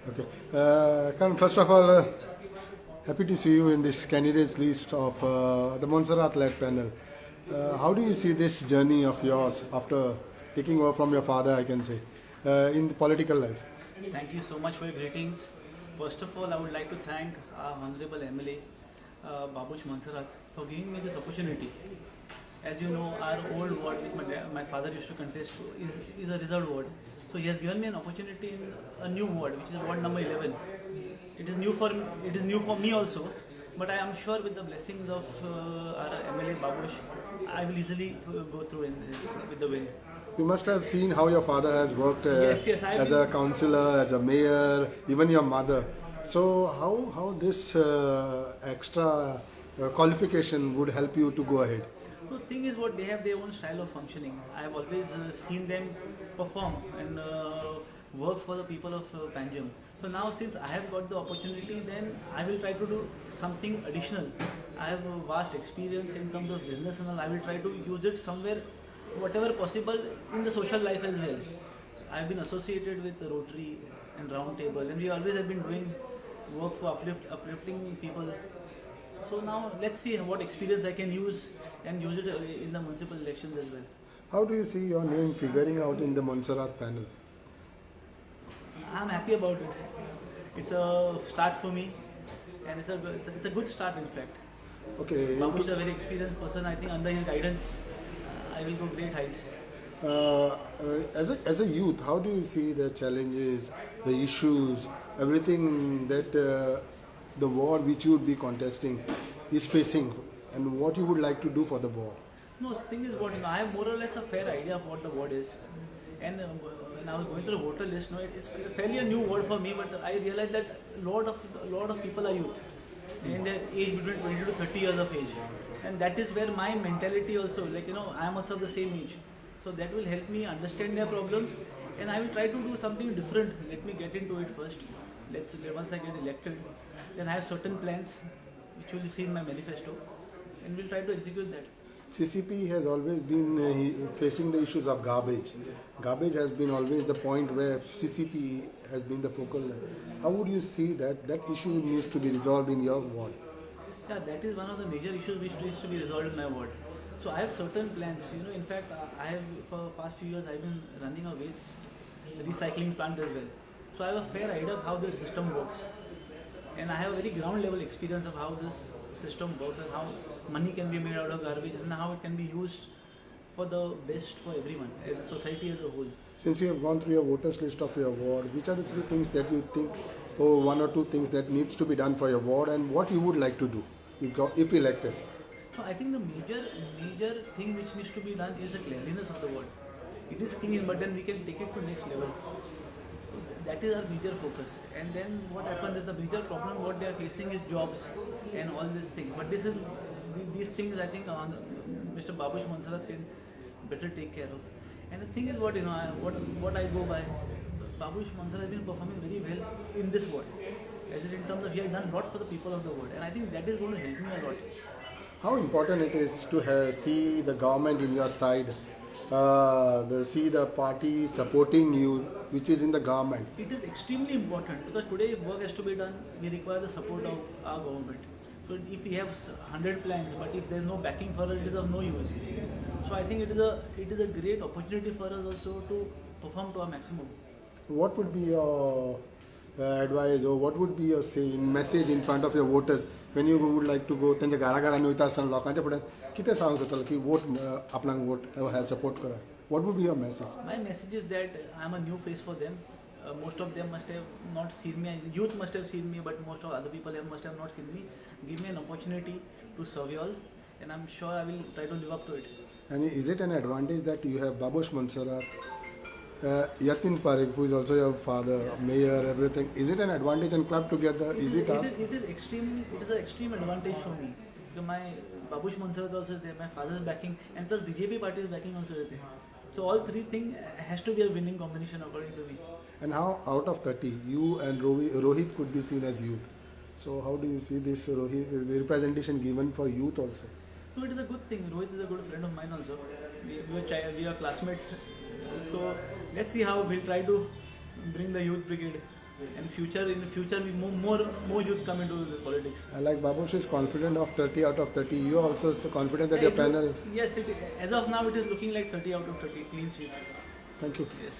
Okay. Karan, first of all, happy to see you in this candidates list of the Montserrat-led panel. How do you see this journey of yours after taking over from your father, I can say, in the political life? Thank you so much for your greetings. First of all, I would like to thank our Honorable MLA, Babush Mansarat, for giving me this opportunity. As you know, our old ward, which my father used to contest, is a reserved ward. So he has given me an opportunity in a new ward, which is ward number 11. It is new for me also, but I am sure with the blessings of our MLA Babush, I will easily go through with the win. You must have seen how your father has worked Yes, I as will. a councillor, as a mayor, even your mother. So how this extra qualification would help you to go ahead? The thing is, what they have their own style of functioning. I have always seen them perform and work for the people of Panjim. So now, since I have got the opportunity, then I will try to do something additional. I have a vast experience in terms of business, and all. I will try to use it somewhere, whatever possible, in the social life as well. I have been associated with the Rotary and Round Table, and we always have been doing work for uplifting people. So now let's see what experience I can use and use it in the municipal elections as well. How do you see your name figuring out in the Montserrat panel? I'm happy about it. It's a start for me, and it's a good start in fact. Okay. Babush is a very experienced person. I think under his guidance, I will go great heights. As a youth, how do you see the challenges, the issues, everything that the war which you would be contesting is facing, and what you would like to do for the war? No, the thing is what I have more or less a fair idea of what the word is, and when I was going through the voter list, it's fairly a new word for me, but I realized that a lot of people are youth, in their age between 20 to 30 years of age, and that is where my mentality also, I am also of the same age, so that will help me understand their problems, and I will try to do something different. Let me get into it first. Once I get elected, then I have certain plans, which you will see in my manifesto, and we'll try to execute that. CCP has always been facing the issues of garbage. Garbage has been always the point where CCP has been the focal. How would you see that issue needs to be resolved in your ward? Yeah, that is one of the major issues which needs to be resolved in my ward. So I have certain plans. In fact, I have for the past few years I've been running a waste recycling plant as well. So I have a fair idea of how this system works, and I have a very ground level experience of how this system works and how money can be made out of garbage and how it can be used for the best for everyone, as a society as a whole. Since you have gone through your voters list of your ward, which are the three things that you think, or one or two things that needs to be done for your ward, and what you would like to do if elected? So I think the major thing which needs to be done is the cleanliness of the ward. It is clean, but then we can take it to next level. That is our major focus. And then what happens is the major problem what they are facing is jobs and all these things. But these things I think Mr. Babush Mansarat can better take care of. And the thing is what I go by, Babush Mansarat has been performing very well in this ward. As in terms of he has done a lot for the people of the ward, and I think that is going to help me a lot. How important it is to see the government in your side, see the party supporting you, which is in the government. It is extremely important because today if work has to be done, we require the support of our government. So if we have 100 plans, but if there is no backing for it, it is of no use. So I think it is a great opportunity for us also to perform to our maximum. What would be your advice, or what would be your message in front of your voters when you would like to go त्यांच्या घराघरांनी वयता आसतना लोकांच्या फुड्यान कितें सांगूंक सोदतालो की वोट आपणाक वोट सपोर्ट करा? What would be your message? My message is that I am a new face for them. Most of them must have not seen me. Youth must have seen me, but most of other people must have not seen me. Give me an opportunity to serve you all, and I'm sure I will try to live up to it. And is it an advantage that you have Babush Mansarat, Yatin Parekh, who is also your father, mayor, everything? Is it an advantage and club together? Is it us? It is an extreme advantage for me. Because my Babush Mansarat also is there, my father is backing, and plus BJP party is backing also is there. So all three things has to be a winning combination according to me. And how out of 30, you and Rohit could be seen as youth. So how do you see this the representation given for youth also? No, it is a good thing. Rohit is a good friend of mine also. We are classmates. So let's see how we'll try to bring the youth brigade And in the future, we more youth come into the politics. Like Babush is confident of 30 out of 30. You are also so confident that your panel. Yes, as of now, it is looking like 30 out of 30 clean sweep. Thank you. Yes.